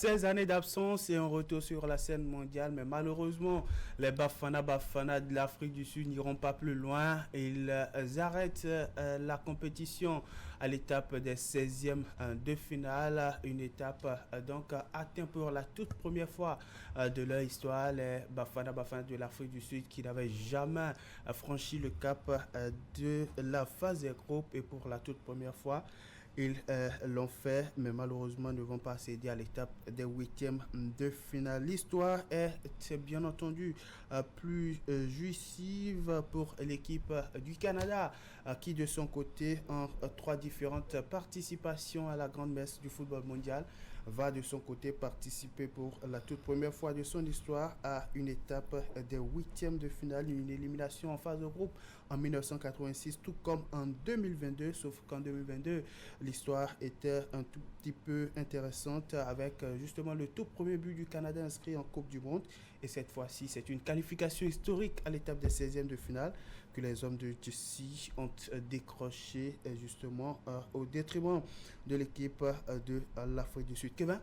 16 années d'absence et un retour sur la scène mondiale, mais malheureusement, les Bafana de l'Afrique du Sud n'iront pas plus loin. Ils arrêtent la compétition à l'étape des 16e de finale, une étape donc atteinte pour la toute première fois de leur histoire. Les Bafana de l'Afrique du Sud qui n'avaient jamais franchi le cap de la phase des groupes, et pour la toute première fois, ils l'ont fait, mais malheureusement ne vont pas céder à l'étape des huitièmes de finale. L'histoire est bien entendu plus jouissive pour l'équipe du Canada, qui de son côté, en trois différentes participations à la grande messe du football mondial, va de son côté participer pour la toute première fois de son histoire à une étape des huitièmes de finale, une élimination en phase de groupe en 1986, tout comme en 2022, sauf qu'en 2022, l'histoire était un tout petit peu intéressante avec justement le tout premier but du Canada inscrit en Coupe du Monde. Et cette fois-ci, c'est une qualification historique à l'étape des 16e de finale que les hommes de Jesse ont décroché justement au détriment de l'équipe de l'Afrique du Sud. Kevin,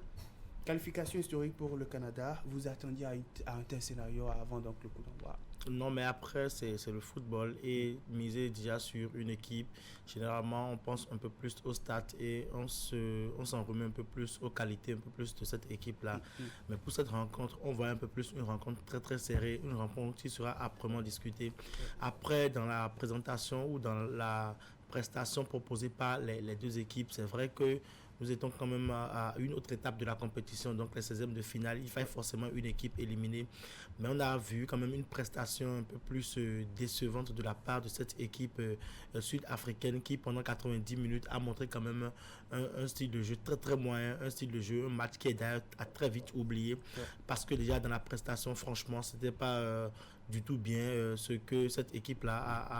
qualification historique pour le Canada. Vous attendiez à un tel scénario avant donc le coup d'envoi? Non, mais après, c'est le football et miser déjà sur une équipe. Généralement, on pense un peu plus aux stats et on s'en remet un peu plus aux qualités, un peu plus de cette équipe-là. Mais pour cette rencontre, on voit un peu plus une rencontre très très serrée, une rencontre qui sera âprement discutée. Après, dans la présentation ou dans la prestation proposée par les deux équipes, c'est vrai que nous étions quand même à une autre étape de la compétition, donc les 16e de finale. Il fallait forcément une équipe éliminée. Mais on a vu quand même une prestation un peu plus décevante de la part de cette équipe sud-africaine qui, pendant 90 minutes, a montré quand même un style de jeu très très moyen, un style de jeu, un match qui est d'ailleurs à très vite oublié. Parce que déjà dans la prestation, franchement, c'était pas du tout bien ce que cette équipe-là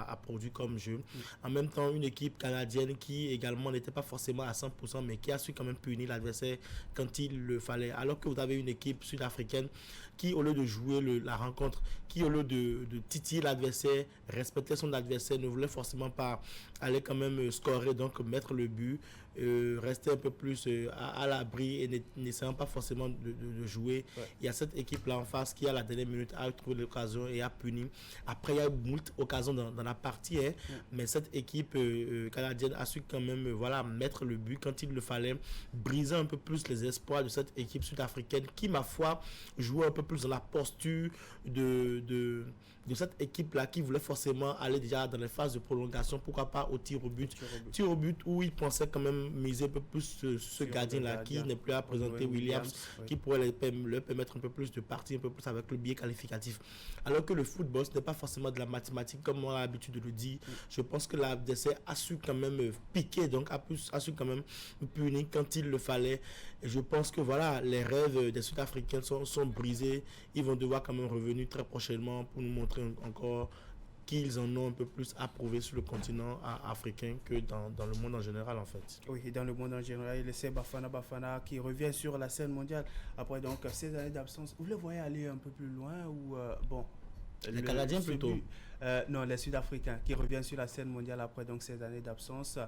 a produit comme jeu. En même temps, une équipe canadienne qui également n'était pas forcément à 100%, mais qui a su quand même punir l'adversaire quand il le fallait. Alors que vous avez une équipe sud-africaine qui, au lieu de jouer la rencontre, qui au lieu de titiller l'adversaire, respecter son adversaire, ne voulait forcément pas aller quand même scorer, donc mettre le but, rester un peu plus à l'abri et n'essayant pas forcément de jouer. Il y a cette équipe-là en face qui, à la dernière minute, a trouvé l'occasion et a puni. Après, il y a eu moult occasions dans la partie, mais cette équipe canadienne a su quand même mettre le but quand il le fallait, briser un peu plus les espoirs de cette équipe sud-africaine qui, ma foi, jouait un peu plus dans la posture de cette équipe-là qui voulait forcément aller déjà dans les phases de prolongation, pourquoi pas au tir au but. Tir au but où il pensait quand même miser un peu plus sur ce gardien-là qui n'est plus à présenter, Williams, qui pourrait leur permettre un peu plus de partir un peu plus avec le biais qualificatif. Alors que le football, ce n'est pas forcément de la mathématique comme on a l'habitude de le dire. Je pense que l'adversaire a su quand même piquer, donc a su quand même punir quand il le fallait. Et je pense que les rêves des Sud-Africains sont brisés. Ils vont devoir quand même revenir très prochainement pour nous montrer encore qu'ils en ont un peu plus à prouver sur le continent africain que dans le monde en général en fait. Oui, dans le monde en général, il c'est Bafana qui revient sur la scène mondiale après donc 16 années d'absence. Vous le voyez aller un peu plus loin ou les Canadiens plutôt non, les Sud-Africains qui reviennent sur la scène mondiale après donc 16 années d'absence.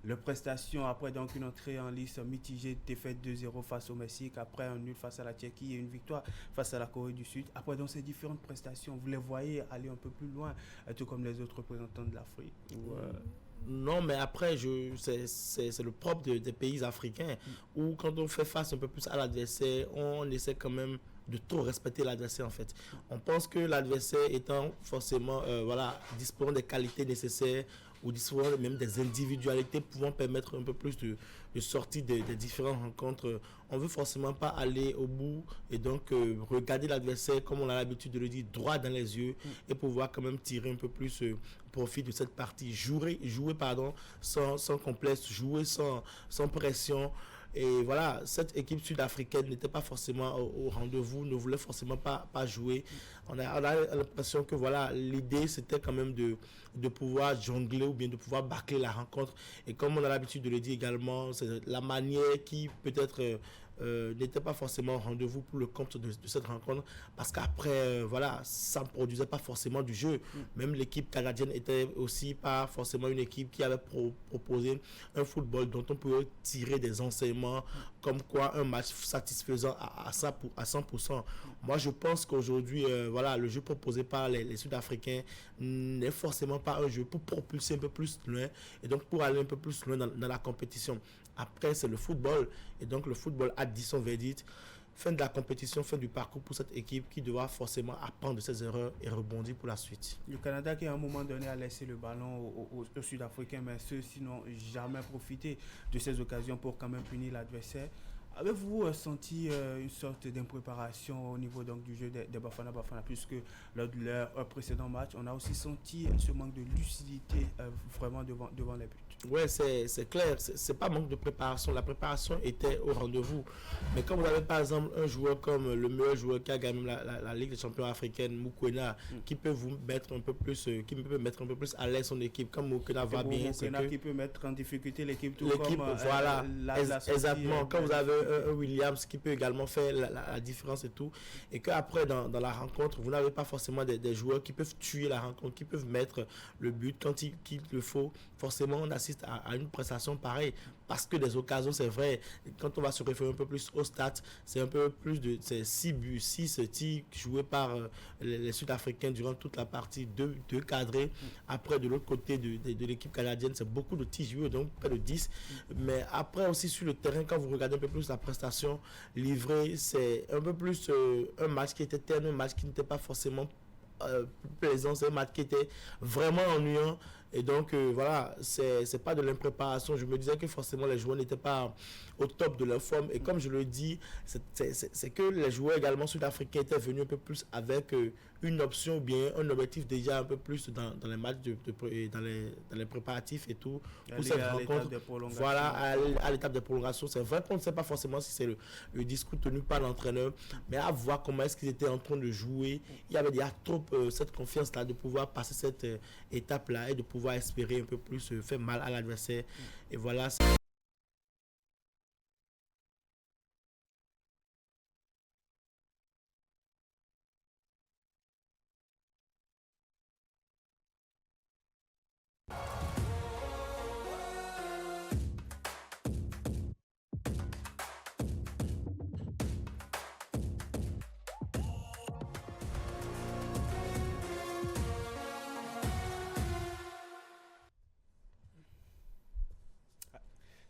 Le prestation après donc une entrée en liste mitigée, défaite 2-0 face au Mexique, après un nul face à la Tchéquie et une victoire face à la Corée du Sud. Après donc ces différentes prestations, vous les voyez aller un peu plus loin, tout comme les autres représentants de l'Afrique Non, mais après, c'est le propre des pays africains où quand on fait face un peu plus à l'adversaire, on essaie quand même de trop respecter l'adversaire en fait. On pense que l'adversaire étant forcément disposant des qualités nécessaires ou disposant même des individualités pouvant permettre un peu plus de sortir des différentes rencontres, on veut forcément pas aller au bout et donc regarder l'adversaire comme on a l'habitude de le dire droit dans les yeux et pouvoir quand même tirer un peu plus profit de cette partie, jouer sans complexe, jouer sans pression. Et cette équipe sud-africaine n'était pas forcément au rendez-vous, ne voulait forcément pas jouer. On a l'impression que l'idée c'était quand même de pouvoir jongler ou bien de pouvoir bâcler la rencontre. Et comme on a l'habitude de le dire également, c'est la manière qui peut-être n'étaient pas forcément au rendez-vous pour le compte de cette rencontre, parce qu'après, voilà, ça ne produisait pas forcément du jeu. Même l'équipe canadienne était aussi pas forcément une équipe qui avait proposé un football dont on pouvait tirer des enseignements, comme quoi un match satisfaisant à 100%. Moi, je pense qu'aujourd'hui, voilà, le jeu proposé par les Sud-Africains n'est forcément pas un jeu pour propulser un peu plus loin et donc pour aller un peu plus loin dans la compétition. Après, c'est le football et donc le football a dit son verdict. Fin de la compétition, fin du parcours pour cette équipe qui devra forcément apprendre de ses erreurs et rebondir pour la suite. Le Canada qui à un moment donné a laissé le ballon aux Sud-Africains, mais ceux-ci n'ont jamais profité de ces occasions pour quand même punir l'adversaire. Avez-vous senti une sorte d'impréparation au niveau donc, du jeu des Bafana Bafana, puisque lors de leur précédent match, on a aussi senti ce manque de lucidité vraiment devant les buts? Ouais, c'est clair, c'est pas manque de préparation. La préparation était au rendez-vous. Mais quand vous avez par exemple un joueur comme le meilleur joueur qui a gagné la Ligue des champions africaine, Moukouena, qui peut vous mettre un peu plus, qui peut mettre un peu plus à l'aise son équipe, comme Moukouena va bien. Moukouena qui peut mettre en difficulté l'équipe tout comme voilà, exactement. Quand vous avez un Williams qui peut également faire la différence et tout, et qu'après dans la rencontre, vous n'avez pas forcément des joueurs qui peuvent tuer la rencontre, qui peuvent mettre le but quand il le faut. Forcément, on assiste à une prestation pareille, parce que des occasions, c'est vrai, quand on va se référer un peu plus au stats, c'est un peu plus de 6 buts, 6 tirs joués par les Sud-Africains durant toute la partie, 2 cadrés. Après, de l'autre côté de l'équipe canadienne, c'est beaucoup de tirs joués, donc près de 10. Mais après aussi sur le terrain, quand vous regardez un peu plus la prestation livrée, c'est un peu plus un match qui était terne, un match qui n'était pas forcément plaisant, c'est un match qui était vraiment ennuyant. Et donc, voilà, c'est pas de l'impréparation. Je me disais que forcément, les joueurs n'étaient pas au top de leur forme. Et comme je le dis, c'est que les joueurs également sud-africains étaient venus un peu plus avec une option ou bien un objectif déjà un peu plus dans les matchs, dans les préparatifs et tout. Pour cette rencontre, voilà, à l'étape de prolongation. C'est vrai qu'on ne sait pas forcément si c'est le discours tenu par l'entraîneur, mais à voir comment est-ce qu'ils étaient en train de jouer. Il y avait déjà trop cette confiance-là de pouvoir passer cette étape-là et de pouvoir espérer un peu plus faire mal à l'adversaire. Et voilà.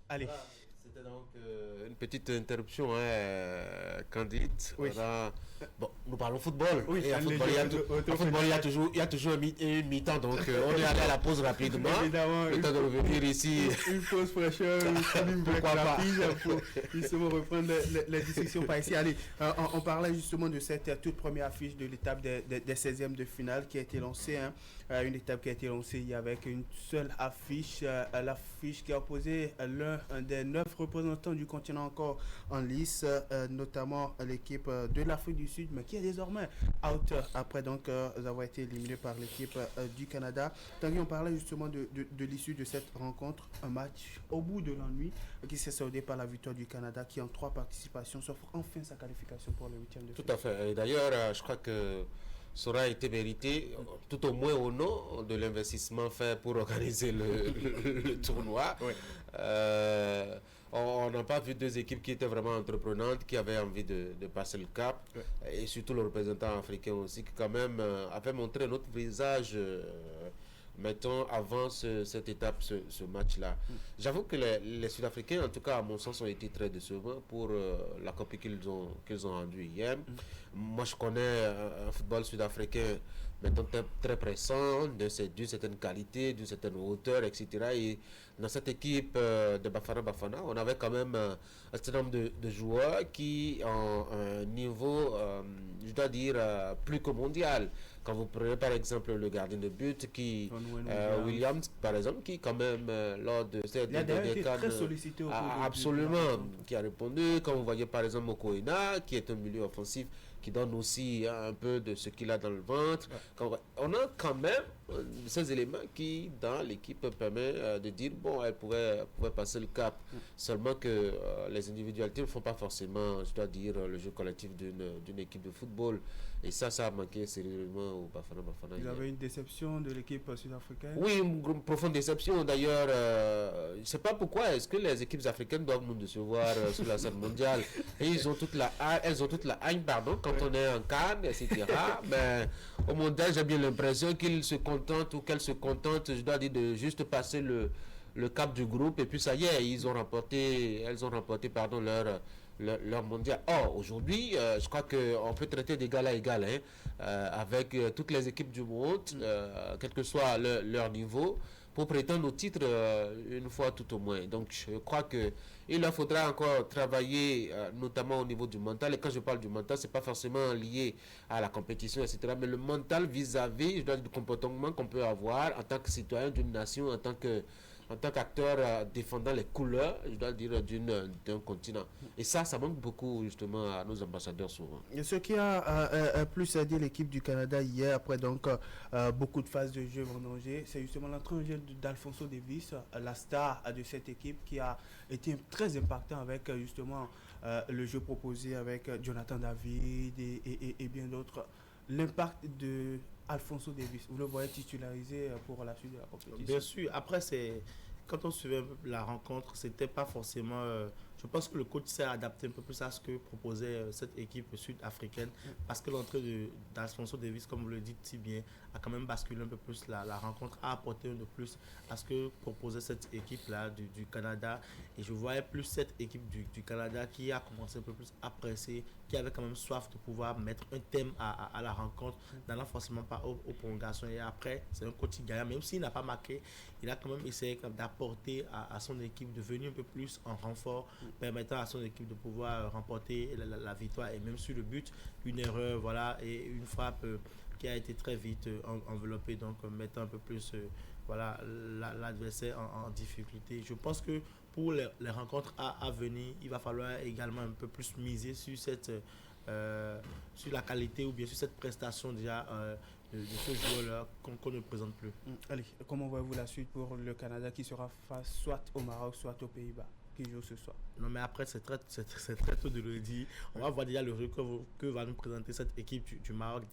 Allez. C'était donc une petite interruption, Candide. Oui. Voilà. Bon, nous parlons football. Oui, et en football, il y a toujours une mi-temps. Donc, on est allé à la pause rapidement. Évidemment. Le temps de revenir ici. Une pause fraîcheur, une break rapide pour justement reprendre les discussions par ici. Allez, on parlait justement de cette toute première affiche de l'étape des 16e de finale qui a été lancée. Une étape qui a été lancée avec une seule affiche, l'affiche qui a opposé l'un des 9 représentants du continent encore en lice, notamment l'équipe de l'Afrique du Sud, mais qui est désormais out après donc avoir été éliminé par l'équipe du Canada. Tanguy, on parlait justement de l'issue de cette rencontre, un match au bout de l'ennui qui s'est soldé par la victoire du Canada qui en 3 participations s'offre enfin sa qualification pour le 8e de finale. Tout à fait. Et d'ailleurs, je crois que ça aura été mérité, tout au moins au nom de l'investissement fait pour organiser le tournoi. Oui. On n'a pas vu 2 équipes qui étaient vraiment entreprenantes, qui avaient envie de passer le cap. Oui. Et surtout le représentant africain aussi, qui quand même avait montré notre visage, mettons, avant cette étape, ce match-là. J'avoue que les Sud-Africains, en tout cas à mon sens, ont été très décevants pour la copie qu'ils ont rendue hier. Moi, je connais un football sud-africain maintenant très pressant, d'une certaine qualité, d'une certaine hauteur, etc. Et dans cette équipe de Bafana Bafana, on avait quand même un certain nombre de joueurs qui ont un niveau, je dois dire, plus que mondial. Quand vous prenez par exemple le gardien de but, Williams, par exemple, qui quand même, lors de cette dernière très sollicité absolument, qui a répondu. Quand vous voyez par exemple Mokoena, qui est un milieu offensif, qui donne aussi un peu de ce qu'il a dans le ventre. On a quand même ces éléments qui, dans l'équipe, permettent de dire, bon, elle pourrait passer le cap. Seulement que les individualités ne font pas forcément, je dois dire, le jeu collectif d'une équipe de football. Et ça a manqué sérieusement au Bafana Bafana. Il y avait une déception de l'équipe sud-africaine? Oui, une profonde déception. D'ailleurs, je ne sais pas pourquoi est-ce que les équipes africaines doivent nous décevoir sur la scène mondiale. Et elles ont toute la haine, pardon, quand on est en Cannes, etc. Mais au mondial, j'ai bien l'impression qu'ils se contentent ou qu'elles se contentent, je dois dire, de juste passer le cap du groupe. Et puis ça y est, elles ont remporté leur mondial. Or, aujourd'hui, je crois qu'on peut traiter d'égal à égal avec toutes les équipes du monde, quel que soit leur niveau, pour prétendre au titre une fois tout au moins. Donc, je crois qu'il leur faudra encore travailler, notamment au niveau du mental. Et quand je parle du mental, ce n'est pas forcément lié à la compétition, etc. Mais le mental vis-à-vis du comportement qu'on peut avoir en tant que citoyen d'une nation, en tant qu'acteur défendant les couleurs, je dois dire, d'un continent. Et ça manque beaucoup justement à nos ambassadeurs souvent. Et ce qui a plus aidé l'équipe du Canada hier, après donc beaucoup de phases de jeu vendangées, c'est justement l'entrée en jeu d'Alfonso Davies, la star de cette équipe qui a été très impactant avec justement le jeu proposé avec Jonathan David et bien d'autres. L'impact de Alfonso Davies, vous le voyez titularisé pour la suite de la compétition? Bien sûr. Après, quand on suivait la rencontre, c'était pas forcément... je pense que le coach s'est adapté un peu plus à ce que proposait cette équipe sud-africaine, parce que l'entrée d'Alfonso Davies, comme vous le dites si bien, a quand même basculé un peu plus la rencontre, a apporté un peu plus à ce que proposait cette équipe-là du Canada. Et je voyais plus cette équipe du Canada qui a commencé un peu plus à presser, qui avait quand même soif de pouvoir mettre un thème à la rencontre, n'allant forcément pas aux prolongations. Et après, c'est un coach gagnant, même s'il n'a pas marqué, il a quand même essayé d'apporter à son équipe de venir un peu plus en renfort, permettant à son équipe de pouvoir remporter la victoire. Et même sur le but, une erreur, voilà, et une frappe qui a été très vite enveloppée, donc mettant un peu plus l'adversaire en difficulté. Je pense que pour les rencontres à venir, il va falloir également un peu plus miser sur sur la qualité ou bien sur cette prestation déjà de ce joueur-là qu'on ne présente plus. Allez, comment voyez-vous la suite pour le Canada qui sera face soit au Maroc, soit aux Pays-Bas, qui joue ce soir? Non, mais après, c'est très tôt de le dire. On va voir déjà le jeu que va nous présenter cette équipe du Maroc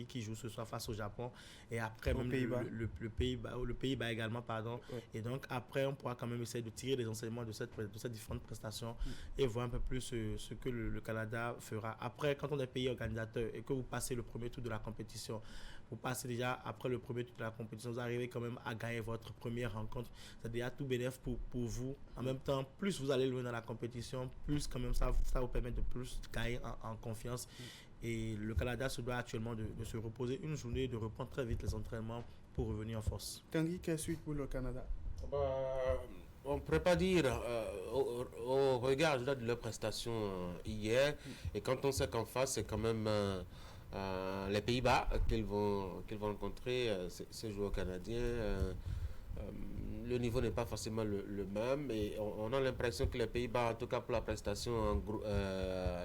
qui joue ce soir face au Japon. Et après, même le Pays-Bas également, pardon. Ouais. Et donc, après, on pourra quand même essayer de tirer les enseignements de ces différentes prestations et voir un peu plus ce que le Canada fera. Après, quand on est pays organisateur et que vous passez le premier tour de la compétition, vous passez déjà après le premier tour de la compétition, vous arrivez quand même à gagner votre première rencontre. C'est déjà tout bénéfice pour vous. En même temps, plus vous allez loin dans la compétition, plus quand même ça vous permet de plus gagner en confiance. Et le Canada se doit actuellement de se reposer une journée, de reprendre très vite les entraînements pour revenir en force. Tanguy, quelle suite pour le Canada? On ne pourrait pas dire au regard de leurs prestations hier, et quand on sait qu'en face, c'est quand même les Pays-Bas qu'ils vont rencontrer, ces joueurs canadiens. Le niveau n'est pas forcément le même, et on a l'impression que les Pays-Bas, en tout cas pour la prestation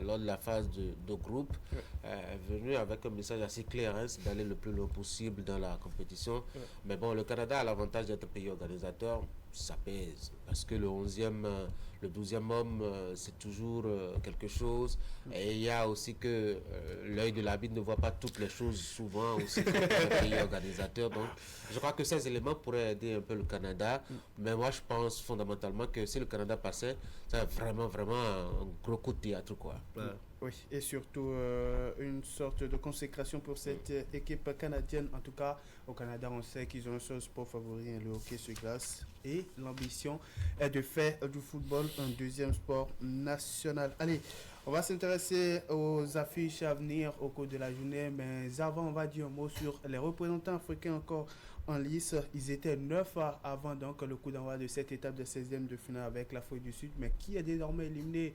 lors de la phase de groupe, est venu avec un message assez clair, c'est d'aller le plus loin possible dans la compétition. Mais bon, le Canada a l'avantage d'être pays organisateur, ça pèse, parce que le 12e homme, c'est toujours quelque chose. Et il y a aussi que l'œil de l'arbitre ne voit pas toutes les choses souvent aussi comme le pays organisateur. Donc, je crois que ces éléments pourraient aider un peu le Canada. Mais moi, je pense fondamentalement que si le Canada passait, ça vraiment un gros coup de théâtre, quoi. Oui, et surtout une sorte de consécration pour cette équipe canadienne. En tout cas, au Canada, on sait qu'ils ont un seul sport favori, le hockey sur glace. Et l'ambition est de faire du football un deuxième sport national. Allez, on va s'intéresser aux affiches à venir au cours de la journée. Mais avant, on va dire un mot sur les représentants africains encore en lice. Ils étaient 9 avant donc le coup d'envoi de cette étape de 16e de finale avec l'Afrique du Sud, mais qui est désormais éliminé,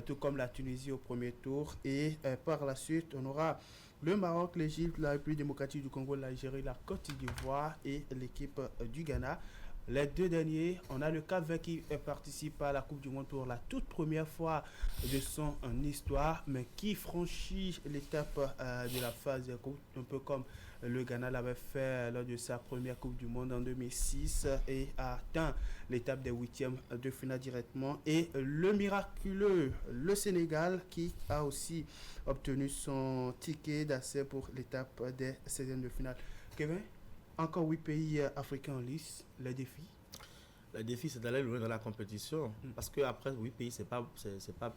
tout comme la Tunisie au premier tour. Et par la suite, on aura le Maroc, l'Égypte, la République démocratique du Congo, l'Algérie, la Côte d'Ivoire et l'équipe du Ghana. Les deux derniers, on a le Cap-Vert qui participe à la Coupe du Monde pour la toute première fois de son histoire, mais qui franchit l'étape de la phase de groupe, un peu comme le Ghana l'avait fait lors de sa première Coupe du Monde en 2006 et a atteint l'étape des huitièmes de finale directement. Et le miraculeux, le Sénégal, qui a aussi obtenu son ticket d'accès pour l'étape des 16e de finale. Kevin, encore 8 pays africains en lice, les défis. Le défi, c'est d'aller loin dans la compétition. Parce qu'après, 8 pays, c'est pas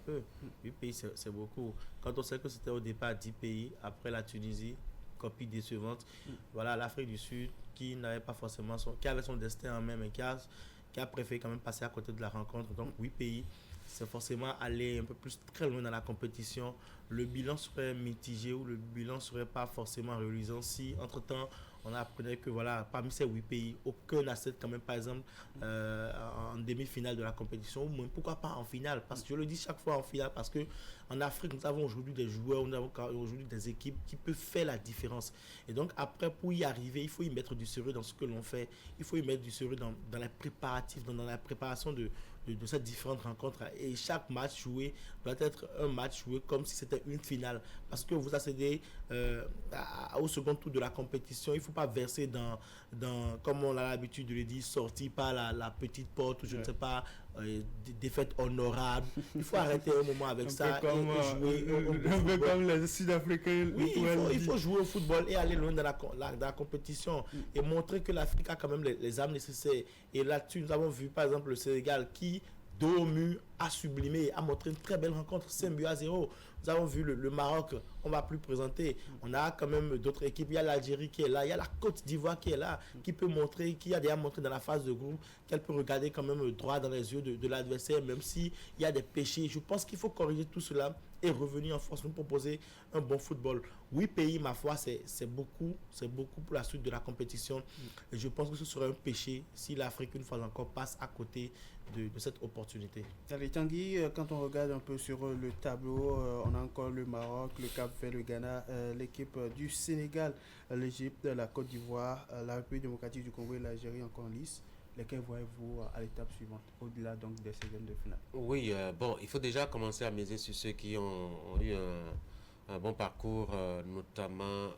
peu. 8 pays, c'est beaucoup. Quand on sait que c'était au départ 10 pays, après la Tunisie, copie décevante. Voilà, l'Afrique du Sud, qui n'avait pas forcément qui avait son destin en main, mais qui a préféré quand même passer à côté de la rencontre. Donc, 8 pays, c'est forcément aller un peu plus très loin dans la compétition. Le bilan serait mitigé ou le bilan serait pas forcément reluisant si, entre-temps, on apprenait que voilà, parmi ces 8 pays, aucun n'a quand même, par exemple, en demi-finale de la compétition, ou même pourquoi pas en finale. Parce que je le dis chaque fois en finale, parce que en Afrique, nous avons aujourd'hui des joueurs, nous avons aujourd'hui des équipes qui peuvent faire la différence. Et donc, après, pour y arriver, il faut y mettre du sérieux dans ce que l'on fait. Il faut y mettre du sérieux dans les préparatifs, dans la préparation de ces différentes rencontres. Et chaque match joué doit être un match joué comme si c'était une finale. Parce que vous accédez au second tour de la compétition, il ne faut pas verser dans, comme on a l'habitude de le dire, sortir par la petite porte ou je ne sais pas, défaite honorable. Il faut arrêter un moment avec ça et jouer. Un peu comme les Sud-Africains. Oui, il faut jouer au football et aller loin dans la compétition et montrer que l'Afrique a quand même les âmes nécessaires. Et là-dessus, nous avons vu par exemple le Sénégal qui, dos au mur, a sublimé, a montré une très belle rencontre, 5-0. Nous avons vu le Maroc, on ne va plus présenter. On a quand même d'autres équipes. Il y a l'Algérie qui est là, il y a la Côte d'Ivoire qui est là, qui peut montrer, qui a déjà montré dans la phase de groupe qu'elle peut regarder quand même droit dans les yeux de l'adversaire, même s'il y a des péchés. Je pense qu'il faut corriger tout cela et revenir en force, nous proposer un bon football. 8 pays, ma foi, c'est beaucoup pour la suite de la compétition. Et je pense que ce serait un péché si l'Afrique, une fois encore, passe à côté de cette opportunité. Allez, Tanguy, quand on regarde un peu sur le tableau, on a encore le Maroc, le Cap-Vert, le Ghana, l'équipe du Sénégal, l'Égypte, la Côte d'Ivoire, la République démocratique du Congo et l'Algérie encore en lice. Lesquels voyez-vous à l'étape suivante, au-delà donc des 16e de finale? Oui, bon, il faut déjà commencer à miser sur ceux qui ont eu un bon parcours, notamment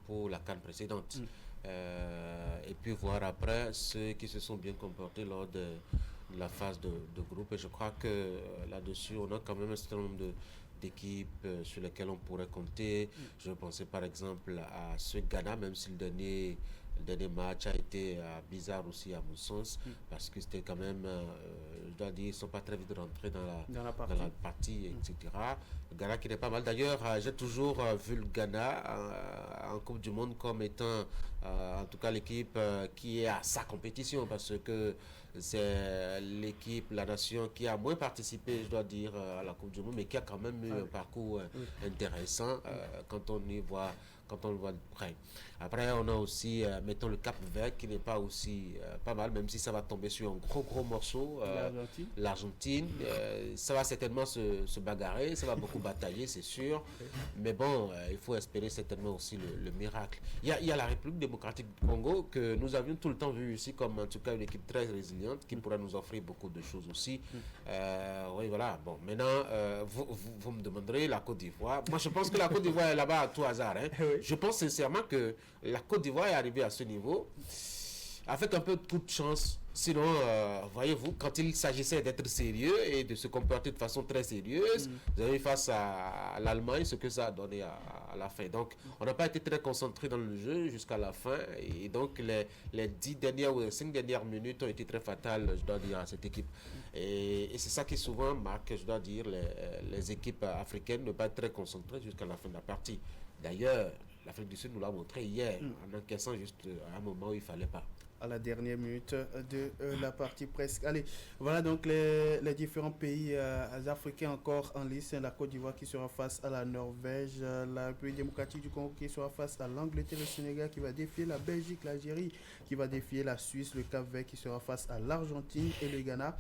pour la CAN précédente. Et puis voir après ceux qui se sont bien comportés lors de la phase de groupe. Et je crois que là-dessus, on a quand même un certain nombre d'équipes sur lesquelles on pourrait compter. Je pensais par exemple à ce Ghana, même si le dernier match a été bizarre aussi à mon sens, parce que c'était quand même, je dois dire, ils ne sont pas très vite rentrés dans la partie, etc. Le Ghana qui n'est pas mal. D'ailleurs, j'ai toujours vu le Ghana en Coupe du Monde comme étant, en tout cas, l'équipe qui est à sa compétition, parce que c'est l'équipe, la nation qui a moins participé, je dois dire, à la Coupe du Monde, mais qui a quand même eu un parcours intéressant quand on y voit, quand on le voit de près. Après, on a aussi, mettons, le Cap-Vert qui n'est pas aussi pas mal, même si ça va tomber sur un gros morceau. L'Argentine. Ça va certainement se bagarrer, ça va beaucoup batailler, c'est sûr. Mais bon, il faut espérer certainement aussi le miracle. Il y a la République démocratique du Congo que nous avions tout le temps vu ici comme en tout cas une équipe très résiliente qui pourra nous offrir beaucoup de choses aussi. Oui, voilà. Bon, maintenant, vous me demanderez la Côte d'Ivoire. Moi, je pense que la Côte d'Ivoire est là-bas à tout hasard. Hein. Je pense sincèrement que la Côte d'Ivoire est arrivée à ce niveau avec un peu de coup de chance. Sinon, voyez-vous, quand il s'agissait d'être sérieux et de se comporter de façon très sérieuse, vous avez vu face à l'Allemagne ce que ça a donné à la fin. Donc, on n'a pas été très concentré dans le jeu jusqu'à la fin. Et donc, les 10 dernières ou les 5 dernières minutes ont été très fatales, je dois dire, à cette équipe. Et c'est ça qui souvent marque, je dois dire, les équipes africaines ne pas être très concentrées jusqu'à la fin de la partie. D'ailleurs, l'Afrique du Sud nous l'a montré hier, en encaissant juste à un moment où il ne fallait pas. À la dernière minute de la partie presque. Allez, voilà donc les différents pays africains encore en lice. La Côte d'Ivoire qui sera face à la Norvège, la République démocratique du Congo qui sera face à l'Angleterre, le Sénégal qui va défier la Belgique, l'Algérie qui va défier la Suisse, le Cap-Vert qui sera face à l'Argentine et le Ghana.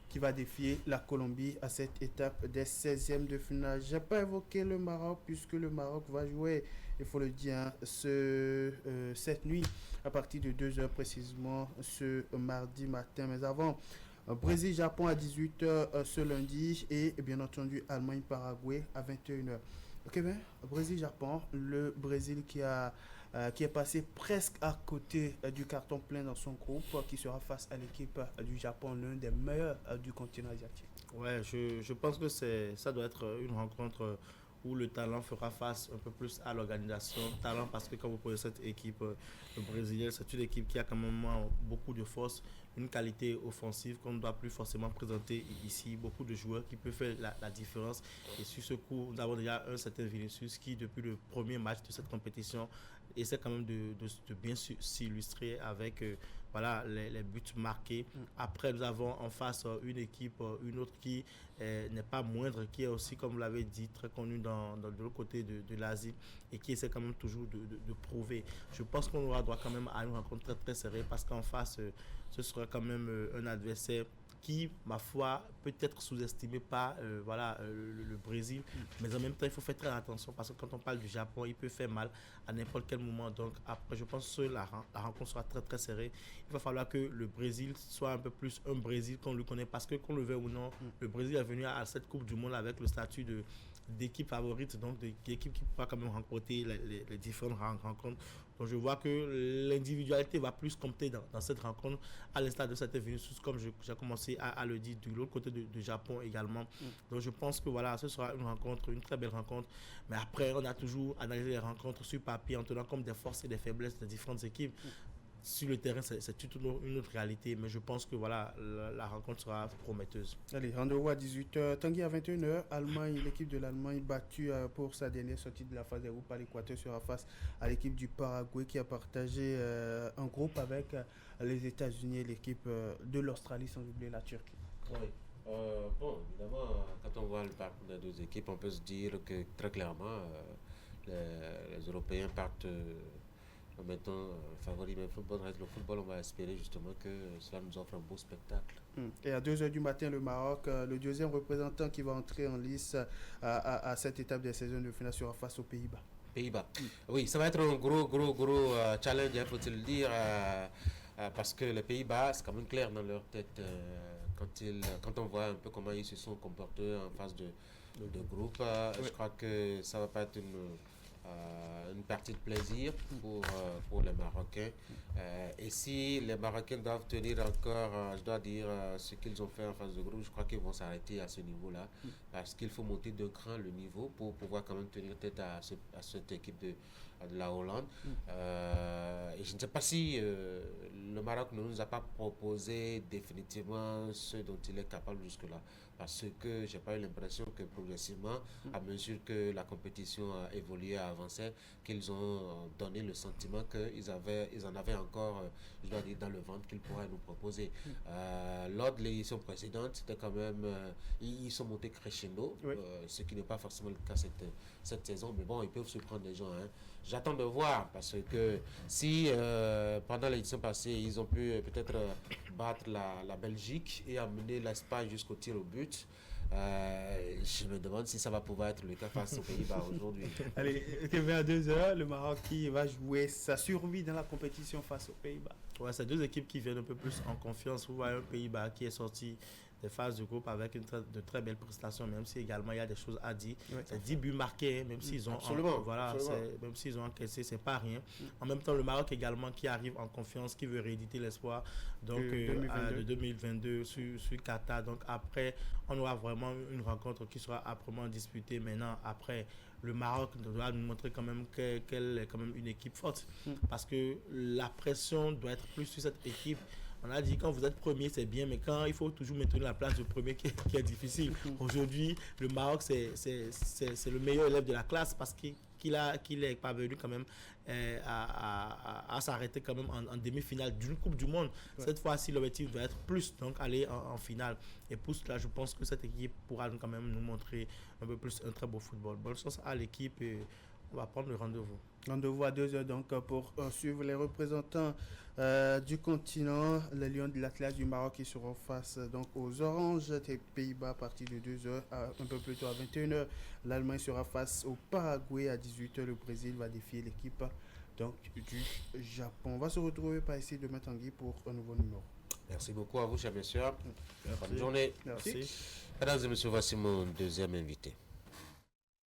qui va défier la Colombie à cette étape des 16e de finale. Je n'ai pas évoqué le Maroc puisque le Maroc va jouer, il faut le dire, cette nuit à partir de 2h précisément ce mardi matin. Mais avant, Brésil-Japon à 18h ce lundi et bien entendu Allemagne-Paraguay à 21h. Ok, bien, Brésil-Japon, le Brésil qui est passé presque à côté du carton plein dans son groupe, qui sera face à l'équipe du Japon, l'un des meilleurs du continent asiatique. Ouais, je pense que ça doit être une rencontre où le talent fera face un peu plus à l'organisation. Talent parce que quand vous prenez cette équipe brésilienne, c'est une équipe qui a quand même beaucoup de force, une qualité offensive qu'on ne doit plus forcément présenter ici. Beaucoup de joueurs qui peuvent faire la différence. Et sur ce coup, nous avons déjà un certain Vinicius qui, depuis le premier match de cette compétition, essaie quand même de bien s'illustrer avec voilà, les buts marqués. Après, nous avons en face une équipe, une autre qui n'est pas moindre, qui est aussi, comme vous l'avez dit, très connue de l'autre côté de l'Asie et qui essaie quand même toujours de prouver. Je pense qu'on aura droit quand même à une rencontre très très serrée parce qu'en face, ce sera quand même un adversaire qui, ma foi, peut être sous-estimé par voilà, le Brésil. Mais en même temps, il faut faire très attention parce que quand on parle du Japon, il peut faire mal à n'importe quel moment. Donc après, je pense que la rencontre sera très très serrée. Il va falloir que le Brésil soit un peu plus un Brésil qu'on le connaît parce que qu'on le veuille ou non, le Brésil est venu à cette Coupe du Monde avec le statut d'équipe favorite, donc d'équipe qui pourra quand même remporter les différentes rencontres. Donc je vois que l'individualité va plus compter dans cette rencontre, à l'instar de cette Vinicius, comme j'ai commencé à le dire, de l'autre côté du Japon également. Donc je pense que voilà, ce sera une rencontre, une très belle rencontre. Mais après, on a toujours analysé les rencontres sur papier en tenant compte des forces et des faiblesses des différentes équipes. Sur le terrain, c'est une autre réalité, mais je pense que voilà, la rencontre sera prometteuse. Allez, rendez-vous à 18h. Tanguy à 21h. Allemagne, l'équipe de l'Allemagne battue pour sa dernière sortie de la phase des groupes à l'Équateur sera face à l'équipe du Paraguay qui a partagé un groupe avec les États-Unis et l'équipe de l'Australie, sans oublier la Turquie. Oui. Bon, évidemment, quand on voit le parcours des deux équipes, on peut se dire que très clairement, les Européens partent en étant favoris. Mais le football, on va espérer justement que cela nous offre un beau spectacle. Et à 2h du matin, le Maroc, le deuxième représentant qui va entrer en lice à cette étape des saisons de finale sera face aux Pays-Bas. Pays-Bas. Oui, ça va être un gros challenge, faut-il le dire, parce que les Pays-Bas, c'est quand même clair dans leur tête quand on voit un peu comment ils se sont comportés en phase de groupe. Je crois que ça va pas être une partie de plaisir pour les Marocains. Et si les Marocains doivent tenir encore, je dois dire, ce qu'ils ont fait en phase de groupe, je crois qu'ils vont s'arrêter à ce niveau-là, parce qu'il faut monter de cran le niveau pour pouvoir quand même tenir tête à cette équipe de la Hollande. Et je ne sais pas si le Maroc ne nous a pas proposé définitivement ce dont il est capable jusque-là, parce que j'ai pas eu l'impression que progressivement, à mesure que la compétition a évolué, a avancé, qu'ils ont donné le sentiment qu'ils en avaient encore, je dois dire, dans le ventre qu'ils pourraient nous proposer. Lors de l'édition précédente, c'était quand même, ils sont montés crescendo, ce qui n'est pas forcément le cas cette saison, mais bon, ils peuvent surprendre les gens, hein. J'attends de voir, parce que si pendant l'édition passée, ils ont pu peut-être battre la Belgique et amener l'Espagne jusqu'au tir au but, je me demande si ça va pouvoir être le cas face aux Pays-Bas aujourd'hui. Allez, à 2h, le Maroc qui va jouer sa survie dans la compétition face aux Pays-Bas. Ouais, c'est deux équipes qui viennent un peu plus en confiance. Vous voyez un Pays-Bas qui est sorti des phases de groupe avec de très belles prestations, même si également il y a des choses à dire. C'est 10 buts marqués, même s'ils ont même s'ils ont encaissé, c'est pas rien. En même temps, le Maroc également qui arrive en confiance, qui veut rééditer l'espoir donc de 2022 sur Qatar. Donc après, on aura vraiment une rencontre qui sera âprement disputée. Maintenant, après, le Maroc doit nous montrer quand même qu'elle est quand même une équipe forte, parce que la pression doit être plus sur cette équipe. On a dit quand vous êtes premier, c'est bien, mais quand il faut toujours maintenir la place de premier qui est difficile. Aujourd'hui, le Maroc, c'est le meilleur élève de la classe parce qu'il est parvenu quand même à s'arrêter quand même en demi-finale d'une Coupe du Monde. Cette fois-ci, l'objectif doit être plus, donc aller en finale. Et pour cela, je pense que cette équipe pourra quand même nous montrer un peu plus un très beau football. Bonne chance à l'équipe. Et on va prendre le rendez-vous. Rendez-vous à 2h donc pour suivre les représentants du continent, les Lions de l'Atlas du Maroc qui seront face donc aux Oranges des Pays-Bas à partir de 2h, un peu plus tôt à 21h. L'Allemagne sera face au Paraguay à 18h. Le Brésil va défier l'équipe donc du Japon. On va se retrouver par ici demain Tanguy pour un nouveau numéro. Merci beaucoup à vous, chers messieurs. Merci. Bonne journée. Merci. Merci. Mesdames et messieurs, voici mon deuxième invité.